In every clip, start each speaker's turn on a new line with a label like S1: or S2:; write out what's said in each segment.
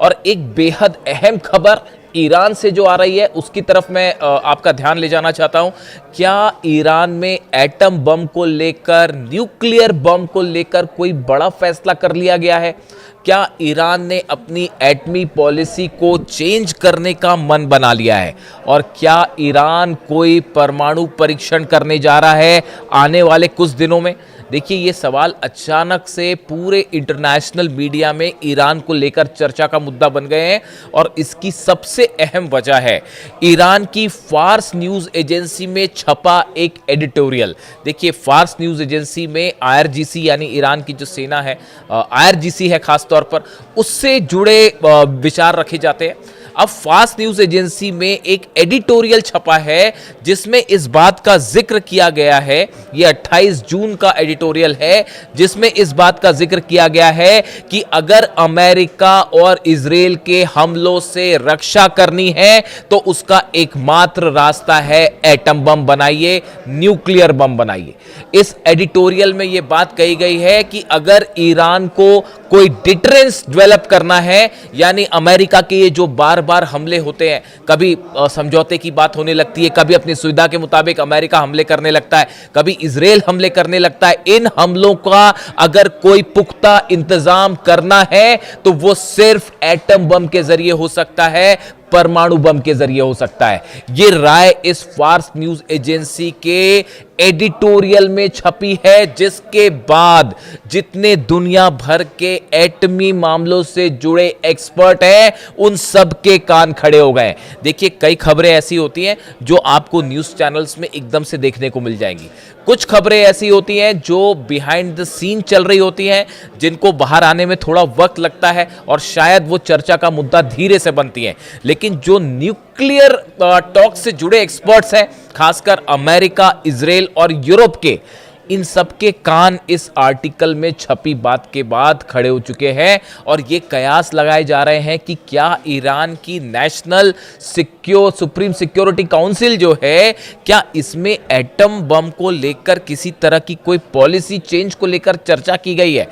S1: और एक बेहद अहम खबर ईरान से जो आ रही है उसकी तरफ मैं आपका ध्यान ले जाना चाहता हूं। क्या ईरान में एटम बम को लेकर, न्यूक्लियर बम को लेकर कोई बड़ा फैसला कर लिया गया है? क्या ईरान ने अपनी एटमी पॉलिसी को चेंज करने का मन बना लिया है? और क्या ईरान कोई परमाणु परीक्षण करने जा रहा है आने वाले कुछ दिनों में? देखिए, ये सवाल अचानक से पूरे इंटरनेशनल मीडिया में ईरान को लेकर चर्चा का मुद्दा बन गए हैं और इसकी सबसे अहम वजह है ईरान की फार्स न्यूज़ एजेंसी में छपा एक एडिटोरियल। देखिए, फार्स न्यूज़ एजेंसी में आईआरजीसी यानी ईरान की जो सेना है, आईआरजीसी है खास तौर पर, उससे जुड़े विचार रखे जाते हैं। अब फास्ट न्यूज एजेंसी में एक एडिटोरियल छपा है जिसमें इस बात का जिक्र किया गया है, ये 28 जून का एडिटोरियल है, जिसमें इस बात का जिक्र किया गया है कि अगर अमेरिका और इजराइल के हमलों से रक्षा करनी है तो उसका एकमात्र रास्ता है एटम बम बनाइए, न्यूक्लियर बम बनाइए। इस एडिटोरियल में यह बात कही गई है कि अगर ईरान को कोई डिटरेंस डेवलप करना है, यानी अमेरिका के ये जो बार बार हमले होते हैं, कभी समझौते की बात होने लगती है, कभी अपनी सुविधा के मुताबिक अमेरिका हमले करने लगता है, कभी इजराइल हमले करने लगता है। इन हमलों का अगर कोई पुख्ता इंतजाम करना है तो वो सिर्फ एटम बम के जरिए हो सकता है, परमाणु बम के जरिए हो सकता है। ये राय इस फार्स न्यूज एजेंसी के एडिटोरियल में छपी है, जिसके बाद जितने दुनिया भर के एटमी मामलों से जुड़े एक्सपर्ट हैं उन सब के कान खड़े हो गए। देखिए, कई खबरें ऐसी होती हैं जो आपको न्यूज चैनल्स में एकदम से देखने को मिल जाएंगी, कुछ खबरें ऐसी होती हैं जो बिहाइंड द सीन चल रही होती हैं, जिनको बाहर आने में थोड़ा वक्त लगता है और शायद वो चर्चा का मुद्दा धीरे से बनती हैं। लेकिन जो न्यूक्लियर टॉक से जुड़े एक्सपर्ट्स हैं, खासकर अमेरिका, इजराइल और यूरोप के, इन सबके कान इस आर्टिकल में छपी बात के बाद खड़े हो चुके हैं और ये कयास लगाए जा रहे हैं कि क्या ईरान की नेशनल सुप्रीम सिक्योरिटी काउंसिल जो है, क्या इसमें एटम बम को लेकर किसी तरह की कोई पॉलिसी चेंज को लेकर चर्चा की गई है?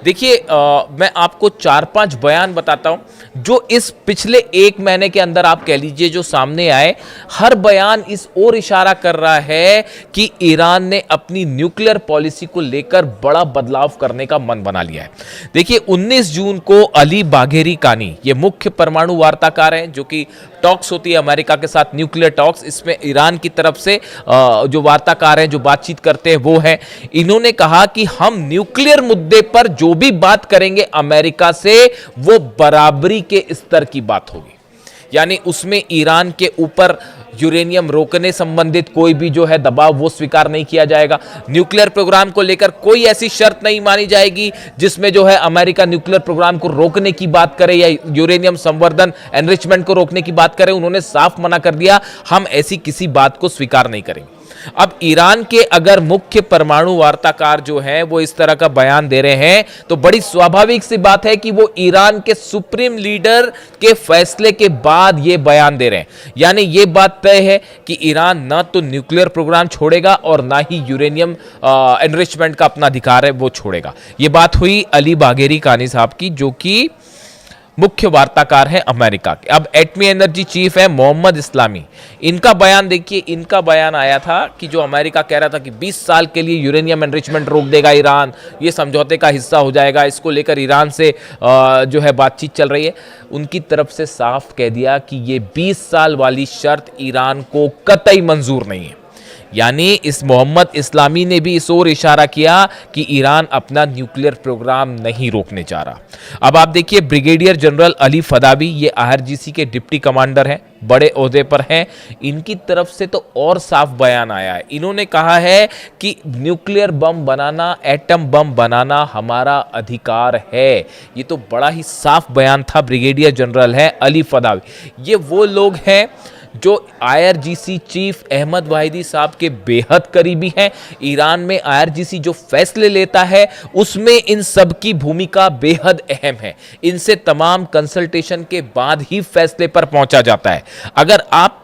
S1: देखिए, मैं आपको 4-5 बयान बताता हूं जो इस पिछले 1 महीने के अंदर आप कह लीजिए जो सामने आए। हर बयान इस ओर इशारा कर रहा है कि ईरान ने अपनी न्यूक्लियर पॉलिसी को लेकर बड़ा बदलाव करने का मन बना लिया है। देखिए, 19 जून को अली बाघेरी कानी, ये मुख्य परमाणु वार्ताकार हैं, जो कि टॉक्स होती है अमेरिका के साथ, न्यूक्लियर टॉक्स, इसमें ईरान की तरफ से जो वार्ताकार हैं, जो बातचीत करते हैं, वो हैं। इन्होंने कहा कि हम न्यूक्लियर मुद्दे पर जो भी बात करेंगे अमेरिका से, वो बराबरी के स्तर की बात होगी, यानी उसमें ईरान के ऊपर यूरेनियम रोकने संबंधित कोई भी जो है दबाव वो स्वीकार नहीं किया जाएगा। न्यूक्लियर प्रोग्राम को लेकर कोई ऐसी शर्त नहीं मानी जाएगी जिसमें जो है अमेरिका न्यूक्लियर प्रोग्राम को रोकने की बात करे या यूरेनियम संवर्धन, एनरिचमेंट को रोकने की बात करे। उन्होंने साफ मना कर दिया, हम ऐसी किसी बात को स्वीकार नहीं करेंगे। अब ईरान के अगर मुख्य परमाणु वार्ताकार जो हैं वो इस तरह का बयान दे रहे हैं तो बड़ी स्वाभाविक सी बात है कि वो ईरान के सुप्रीम लीडर के फैसले के बाद ये बयान दे रहे हैं। यानी ये बात तय है कि ईरान ना तो न्यूक्लियर प्रोग्राम छोड़ेगा और ना ही यूरेनियम एनरिचमेंट का अपना अधिकार है वो छोड़ेगा। ये बात हुई अली बाघेरी कानी साहब की, जो कि मुख्य वार्ताकार हैं अमेरिका के। अब एटमी एनर्जी चीफ है मोहम्मद इस्लामी, इनका बयान देखिए। इनका बयान आया था कि जो अमेरिका कह रहा था कि 20 साल के लिए यूरेनियम एनरिचमेंट रोक देगा ईरान, ये समझौते का हिस्सा हो जाएगा, इसको लेकर ईरान से जो है बातचीत चल रही है। उनकी तरफ से साफ कह दिया कि ये 20 साल वाली शर्त ईरान को कतई मंजूर नहीं है। यानी इस मोहम्मद इस्लामी ने भी इस ओर इशारा किया कि ईरान अपना न्यूक्लियर प्रोग्राम नहीं रोकने जा रहा। अब आप देखिए, ब्रिगेडियर जनरल अली फदावी, ये आईआरजीसी के डिप्टी कमांडर हैं, बड़े ओहदे पर हैं, इनकी तरफ से तो और साफ बयान आया है। इन्होंने कहा है कि न्यूक्लियर बम बनाना, एटम बम बनाना हमारा अधिकार है। ये तो बड़ा ही साफ बयान था। ब्रिगेडियर जनरल है अली फदावी, ये वो लोग हैं जो आईआरजीसी चीफ अहमद वाहिदी साहब के बेहद करीबी हैं। ईरान में आईआरजीसी जो फैसले लेता है उसमें इन सब की भूमिका बेहद अहम है। इनसे तमाम कंसल्टेशन के बाद ही फैसले पर पहुंचा जाता है। अगर आप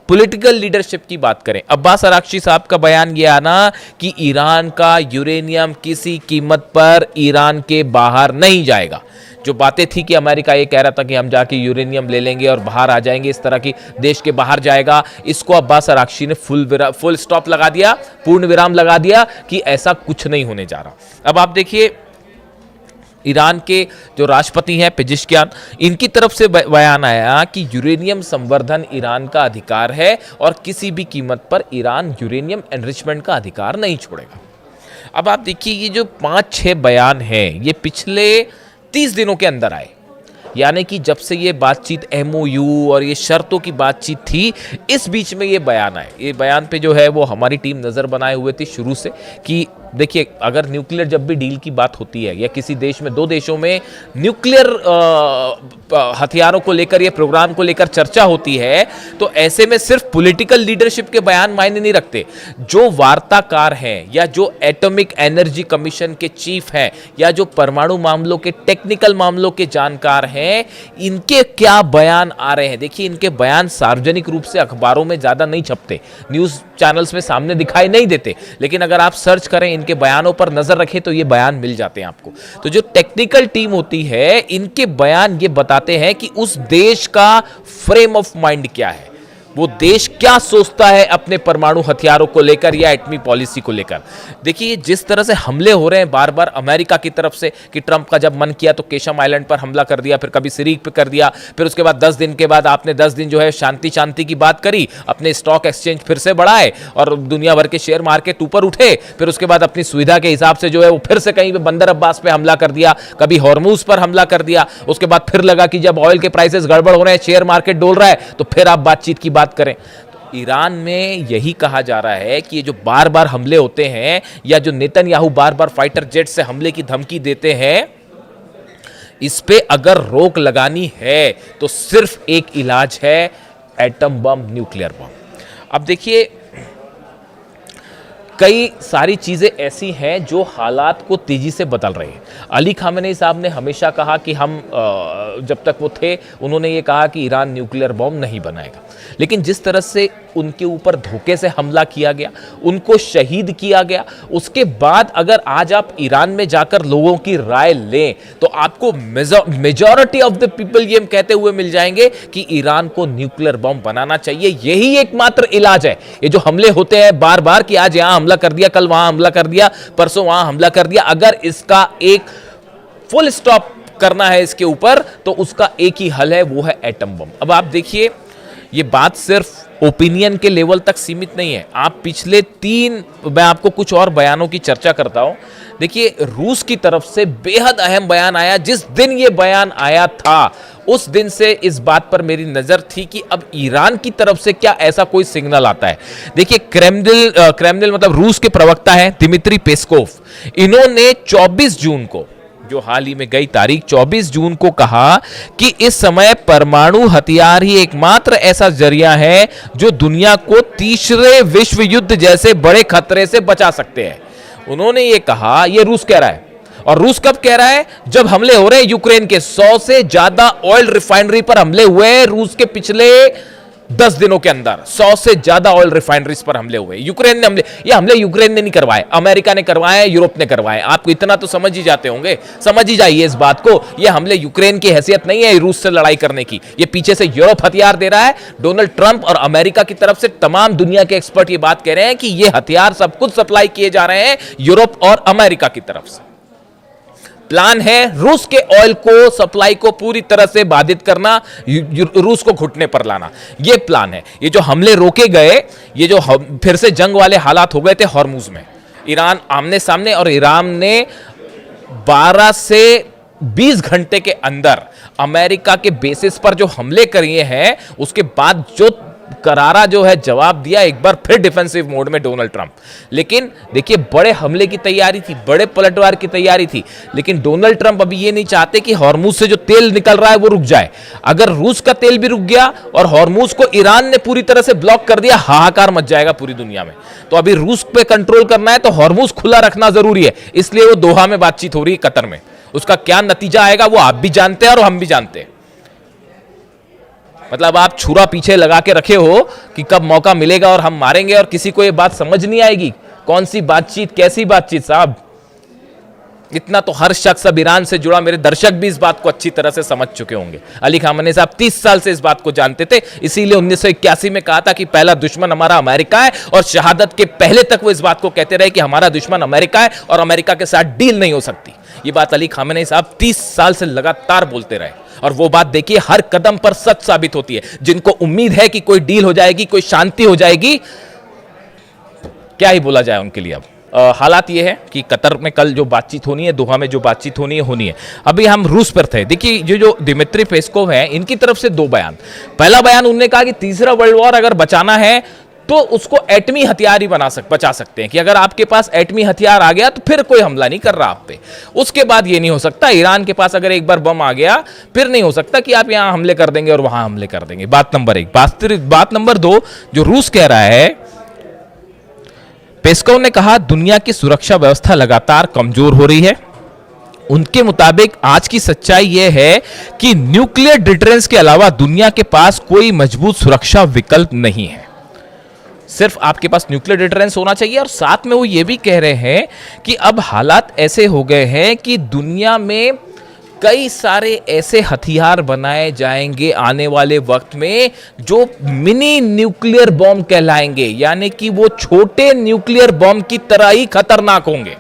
S1: पॉलिटिकल लीडरशिप की बात करें, अब्बास अराक्ची साहब का बयान यह आना कि ईरान का यूरेनियम किसी कीमत पर ईरान के बाहर नहीं जाएगा। जो बातें थी कि अमेरिका ये कह रहा था कि हम जाके यूरेनियम ले लेंगे और बाहर आ जाएंगे, इस तरह की देश के बाहर जाएगा, इसको अब्बास अरागची ने फुल स्टॉप लगा दिया, पूर्ण विराम लगा दिया कि ऐसा कुछ नहीं होने जा रहा। अब आप देखिए ईरान के जो राष्ट्रपति हैं पेजिशकियान, इनकी तरफ से बयान आया कि यूरेनियम संवर्धन ईरान का अधिकार है और किसी भी कीमत पर ईरान यूरेनियम एनरिचमेंट का अधिकार नहीं छोड़ेगा। अब आप देखिए ये जो 5-6 बयान हैं ये पिछले 30 दिनों के अंदर आए, यानी कि जब से ये बातचीत MOU और ये शर्तों की बातचीत थी, इस बीच में ये बयान आए। ये बयान पे जो है वो हमारी टीम नज़र बनाए हुए थी शुरू से कि देखिए अगर न्यूक्लियर जब भी डील की बात होती है या किसी देश में, दो देशों में न्यूक्लियर हथियारों को लेकर या प्रोग्राम को लेकर चर्चा होती है, तो ऐसे में सिर्फ पॉलिटिकल लीडरशिप के बयान मायने नहीं रखते। जो वार्ताकार हैं या जो एटॉमिक एनर्जी कमीशन के चीफ हैं या जो परमाणु मामलों के टेक्निकल मामलों के जानकार हैं, इनके क्या बयान आ रहे हैं। देखिए इनके बयान सार्वजनिक रूप से अखबारों में ज़्यादा नहीं छपते, न्यूज़ चैनल्स में सामने दिखाई नहीं देते, लेकिन अगर आप सर्च करें, इनके बयानों पर नजर रखें तो ये बयान मिल जाते हैं आपको। तो जो टेक्निकल टीम होती है, इनके बयान ये बताते हैं कि उस देश का फ्रेम ऑफ माइंड क्या है, वो देश क्या सोचता है अपने परमाणु हथियारों को लेकर या एटमी पॉलिसी को लेकर। देखिए जिस तरह से हमले हो रहे हैं बार बार अमेरिका की तरफ से कि ट्रंप का जब मन किया तो केशम आइलैंड पर हमला कर दिया, फिर कभी सिरीक पे कर दिया, फिर उसके बाद 10 दिन के बाद आपने 10 दिन जो है शांति की बात करी, अपने स्टॉक एक्सचेंज फिर से बढ़ाए और दुनिया भर के शेयर मार्केट ऊपर उठे, फिर उसके बाद अपनी सुविधा के हिसाब से जो है वो फिर से कहीं पे बंदर अब्बास पे हमला कर दिया, कभी हॉर्मूज पर हमला कर दिया, उसके बाद फिर लगा कि जब ऑयल के प्राइसेस गड़बड़ हो रहे हैं, शेयर मार्केट डोल रहा है, तो फिर आप बातचीत की बात करें। तो ईरान में यही कहा जा रहा है कि ये जो बार बार हमले होते हैं या जो नेतन्याहू बार बार फाइटर जेट से हमले की धमकी देते हैं, इस पे अगर रोक लगानी है तो सिर्फ एक इलाज है, एटम बम, न्यूक्लियर बम। अब देखिए कई सारी चीज़ें ऐसी हैं जो हालात को तेज़ी से बदल रही हैं। अली खामेनी साहब ने हमेशा कहा कि हम जब तक वो थे उन्होंने ये कहा कि ईरान न्यूक्लियर बम नहीं बनाएगा, लेकिन जिस तरह से उनके ऊपर धोखे से हमला किया गया, उनको शहीद किया गया, उसके बाद अगर आज आप ईरान में जाकर लोगों की राय लें तो आपको मेजॉरिटी ऑफ द पीपल ये कहते हुए मिल जाएंगे कि ईरान को न्यूक्लियर बम बनाना चाहिए। यही एकमात्र इलाज है। ये जो हमले होते हैं बार बार कि आज यहां हमला कर दिया, कल वहां हमला कर दिया, परसों वहां हमला कर दिया, अगर इसका एक फुल स्टॉप करना है इसके ऊपर तो उसका एक ही हल है, वो है एटम बम। अब आप देखिए ये बात सिर्फ ओपिनियन के लेवल तक सीमित नहीं है। आप पिछले 3, मैं आपको कुछ और बयानों की चर्चा करता हूं। देखिए रूस की तरफ से बेहद अहम बयान आया। जिस दिन ये बयान आया था उस दिन से इस बात पर मेरी नजर थी कि अब ईरान की तरफ से क्या ऐसा कोई सिग्नल आता है। देखिए क्रेमलिन मतलब रूस के प्रवक्ता है दिमित्री पेस्कोव, इन्होंने 24 जून को, जो हाल ही में गई तारीख 24 जून को कहा कि इस समय परमाणु हथियार ही एकमात्र ऐसा जरिया है जो दुनिया को तीसरे विश्व युद्ध जैसे बड़े खतरे से बचा सकते हैं। उन्होंने ये कहा, ये रूस कह रहा है, और रूस कब कह रहा है? जब हमले हो रहे हैं यूक्रेन के। 100 से ज्यादा ऑयल रिफाइनरी पर हमले हुए हैं रूस के पिछले 10 दिनों के अंदर। 100 से ज्यादा ऑयल रिफाइनरीज पर हमले हुए। यूक्रेन ने ये हमले यूक्रेन ने नहीं करवाए, अमेरिका ने करवाए, यूरोप ने करवाए। आप इतना तो समझ ही जाते होंगे, समझ ही जाइए इस बात को। ये हमले यूक्रेन की हैसियत नहीं है रूस से लड़ाई करने की, ये पीछे से यूरोप हथियार दे रहा है। डोनाल्ड ट्रंप और अमेरिका की तरफ से तमाम दुनिया के एक्सपर्ट ये बात कह रहे हैं कि ये हथियार सब कुछ सप्लाई किए जा रहे हैं यूरोप और अमेरिका की तरफ से। प्लान है रूस के ऑयल को सप्लाई को पूरी तरह से बाधित करना, रूस को घुटने पर लाना, यह प्लान है। ये जो हमले रोके गए, ये जो फिर से जंग वाले हालात हो गए थे हॉर्मुज में, ईरान आमने सामने, और ईरान ने 12 से 20 घंटे के अंदर अमेरिका के बेसिस पर जो हमले किए हैं, उसके बाद जो करारा जो है जवाब दिया एक बार फिर डिफेंसिव मोड में डोनाल्ड ट्रंप। लेकिन देखिए बड़े हमले की तैयारी थी, बड़े पलटवार की तैयारी थी, लेकिन डोनाल्ड ट्रंप अभी ये नहीं चाहते कि हॉर्मुज से जो तेल निकल रहा है वो रुक जाए। अगर रूस का तेल भी रुक गया और हॉर्मुज को ईरान ने पूरी तरह से ब्लॉक कर दिया, हाहाकार मच जाएगा पूरी दुनिया में। तो अभी रूस पे कंट्रोल करना है तो हॉर्मुज खुला रखना जरूरी है, इसलिए वो दोहा में बातचीत हो रही है कतर में। उसका क्या नतीजा आएगा वो आप भी जानते हैं और हम भी जानते हैं। मतलब आप छुरा पीछे लगा के रखे हो कि कब मौका मिलेगा और हम मारेंगे, और किसी को ये बात समझ नहीं आएगी। कौन सी बातचीत, कैसी बातचीत साहब? इतना तो हर शख्स अब ईरान से जुड़ा, मेरे दर्शक भी इस बात को अच्छी तरह से समझ चुके होंगे। अली खामनेई साहब 30 साल से इस बात को जानते थे, इसीलिए 1981 में कहा था कि पहला दुश्मन हमारा अमेरिका है, और शहादत के पहले तक वो इस बात को कहते रहे कि हमारा दुश्मन अमेरिका है और अमेरिका के साथ डील नहीं हो सकती। ये बात अली खामनेई साहब 30 साल से लगातार बोलते रहे, और वो बात देखिए हर कदम पर सच साबित होती है। जिनको उम्मीद है कि कोई डील हो जाएगी, कोई शांति हो जाएगी, क्या ही बोला जाए उनके लिए। अब हालात ये है कि कतर में कल जो बातचीत होनी है, दोहा में जो बातचीत होनी है। अभी हम रूस पर थे। देखिए जो दिमित्री पेस्कोव है, इनकी तरफ से दो बयान। पहला बयान उन्होंने कहा कि तीसरा वर्ल्ड वॉर अगर बचाना है तो उसको एटमी हथियार ही बचा सकते हैं, कि अगर आपके पास एटमी हथियार आ गया तो फिर कोई हमला नहीं कर रहा आप पे। उसके बाद ये नहीं हो सकता, ईरान के पास अगर एक बार बम आ गया फिर नहीं हो सकता कि आप यहां हमले कर देंगे और वहां हमले कर देंगे। बात नंबर एक। बात नंबर दो, जो रूस कह रहा है, पेस्कोव ने कहा दुनिया की सुरक्षा व्यवस्था लगातार कमजोर हो रही है। उनके मुताबिक आज की सच्चाई यह है कि न्यूक्लियर डिटरेंस के अलावा दुनिया के पास कोई मजबूत सुरक्षा विकल्प नहीं है। सिर्फ आपके पास न्यूक्लियर डिटरेंस होना चाहिए, और साथ में वो ये भी कह रहे हैं कि अब हालात ऐसे हो गए हैं कि दुनिया में कई सारे ऐसे हथियार बनाए जाएंगे आने वाले वक्त में जो मिनी न्यूक्लियर बॉम्ब कहलाएंगे, यानी कि वो छोटे न्यूक्लियर बॉम्ब की तरह ही खतरनाक होंगे।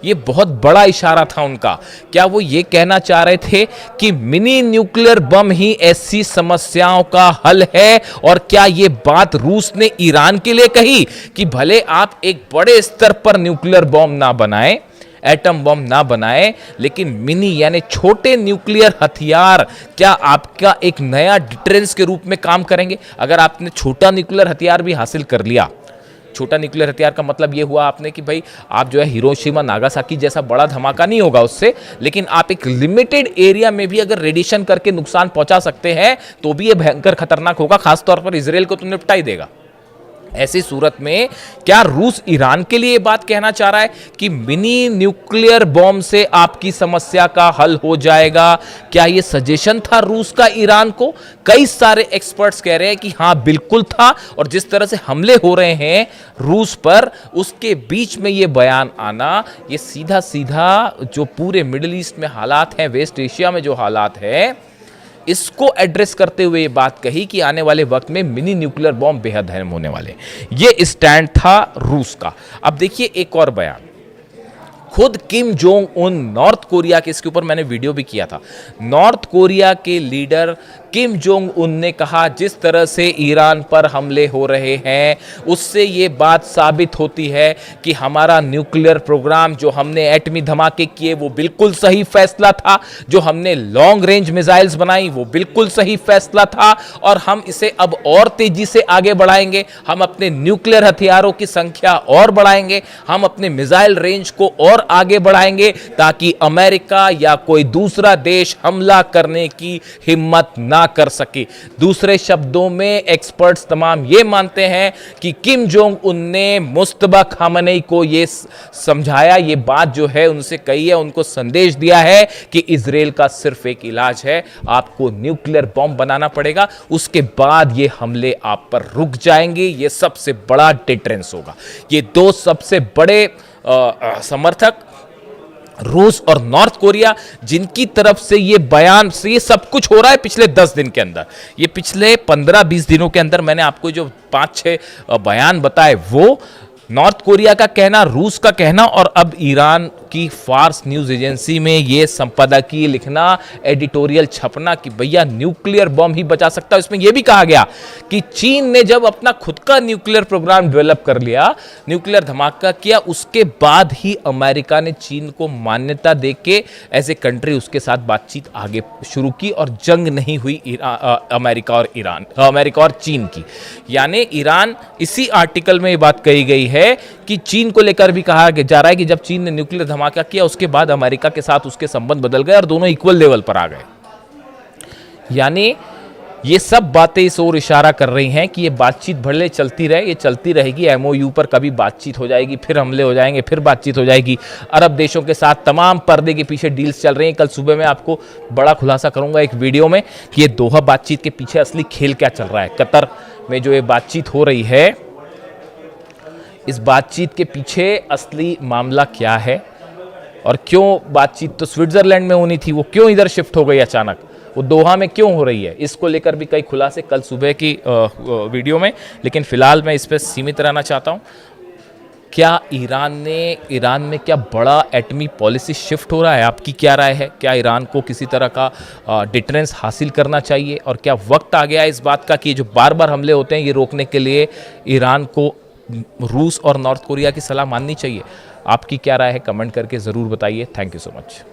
S1: ये बहुत बड़ा इशारा था उनका। क्या वो ये कहना चाह रहे थे कि मिनी न्यूक्लियर बम ही ऐसी समस्याओं का हल है? और क्या ये बात रूस ने ईरान के लिए कही कि भले आप एक बड़े स्तर पर न्यूक्लियर बम ना बनाएं, एटम बम ना बनाए, लेकिन मिनी यानी छोटे न्यूक्लियर हथियार क्या आपका एक नया डिटरेंस के रूप में काम करेंगे? अगर आपने छोटा न्यूक्लियर हथियार भी हासिल कर लिया, छोटा न्यूक्लियर हथियार का मतलब यह हुआ आपने कि भाई आप जो है हिरोशिमा नागासाकी जैसा बड़ा धमाका नहीं होगा उससे, लेकिन आप एक लिमिटेड एरिया में भी अगर रेडिएशन करके नुकसान पहुंचा सकते हैं तो भी यह भयंकर खतरनाक होगा, खासतौर पर इजराइल को तो निपटा ही देगा। ऐसी सूरत में क्या रूस ईरान के लिए बात कहना चाह रहा है कि मिनी न्यूक्लियर बॉम्ब से आपकी समस्या का हल हो जाएगा? क्या यह सजेशन था रूस का ईरान को? कई सारे एक्सपर्ट्स कह रहे हैं कि हां बिल्कुल था, और जिस तरह से हमले हो रहे हैं रूस पर, उसके बीच में यह बयान आना, यह सीधा सीधा जो पूरे मिडिल ईस्ट में हालात हैं, वेस्ट एशिया में जो हालात है, इसको एड्रेस करते हुए ये बात कही कि आने वाले वक्त में मिनी न्यूक्लियर बॉम्ब बेहद अहम होने वाले। ये स्टैंड था रूस का। अब देखिए एक और बयान, खुद Kim Jong Un north Korea के, इसके ऊपर मैंने वीडियो भी किया था, नॉर्थ कोरिया के लीडर किम जोंग उन ने कहा जिस तरह से ईरान पर हमले हो रहे हैं उससे ये बात साबित होती है कि हमारा न्यूक्लियर प्रोग्राम, जो हमने एटमी धमाके किए वो बिल्कुल सही फैसला था, जो हमने लॉन्ग रेंज मिसाइल्स बनाई वो बिल्कुल सही फैसला था, और हम इसे अब और तेजी से आगे बढ़ाएंगे। हम अपने न्यूक्लियर हथियारों की संख्या और बढ़ाएंगे, हम अपने मिसाइल रेंज को और आगे बढ़ाएंगे ताकि अमेरिका या कोई दूसरा देश हमला करने की हिम्मत ना कर सके। दूसरे शब्दों में एक्सपर्ट्स तमाम ये मानते हैं कि किम जोंग उन ने मुस्तफा खामनेई को ये समझाया, ये बात जो है उनसे कही है, उनको संदेश दिया है कि इजराइल का सिर्फ एक इलाज है, आपको न्यूक्लियर बॉम्ब बनाना पड़ेगा, उसके बाद ये हमले आप पर रुक जाएंगे। ये सबसे बड़ा डिटरेंस होगा। ये दो सबसे बड़े समर्थक रूस और नॉर्थ कोरिया, जिनकी तरफ से ये बयान से ये सब कुछ हो रहा है पिछले 10 दिन के अंदर, ये पिछले 15-20 दिनों के अंदर मैंने आपको जो 5-6 बयान बताए, वो नॉर्थ कोरिया का कहना, रूस का कहना, और अब ईरान की फार्स न्यूज एजेंसी में ये संपादकीय लिखना, एडिटोरियल छपना कि भैया न्यूक्लियर बम ही बचा सकता है। इसमें यह भी कहा गया कि चीन ने जब अपना खुद का न्यूक्लियर प्रोग्राम डेवलप कर लिया, न्यूक्लियर धमाका किया, उसके बाद ही अमेरिका ने चीन को मान्यता देके एज ए कंट्री उसके साथ बातचीत आगे शुरू की, और जंग नहीं हुई अमेरिका और चीन की। यानी ईरान, इसी आर्टिकल में ये बात कही गई है कि चीन को लेकर भी कहा जा रहा है कि जब चीन ने न्यूक्लियर धमाका किया उसके बाद अमेरिका के साथ उसके संबंध बदल गए और दोनों इक्वल लेवल पर आ गए। यानी ये सब बातें इस ओर इशारा कर रही हैं कि ये बातचीत भले चलती रहे, ये चलती रहेगी। एमओयू पर कभी बातचीत हो जाएगी, फिर हमले हो जाएंगे, फिर बातचीत हो जाएगी। अरब देशों के साथ तमाम पर्दे के पीछे डील्स चल रही हैं। कल सुबह मैं आपको बड़ा खुलासा करूंगा एक वीडियो में कि ये दोहा बातचीत के पीछे असली खेल क्या चल रहा है। कतर में जो ये बातचीत हो रही है, इस बातचीत के पीछे असली मामला क्या है, और क्यों बातचीत तो स्विट्जरलैंड में होनी थी, वो क्यों इधर शिफ्ट हो गई अचानक, वो दोहा में क्यों हो रही है, इसको लेकर भी कई खुलासे कल सुबह की वीडियो में। लेकिन फिलहाल मैं इस पर सीमित रहना चाहता हूँ। क्या ईरान में क्या बड़ा एटमी पॉलिसी शिफ्ट हो रहा है? आपकी क्या राय है? क्या ईरान को किसी तरह का डिटरेंस हासिल करना चाहिए, और क्या वक्त आ गया है इस बात का कि जो बार बार हमले होते हैं ये रोकने के लिए ईरान को रूस और नॉर्थ कोरिया की सलाह माननी चाहिए? आपकी क्या राय है? कमेंट करके ज़रूर बताइए। Thank you so much.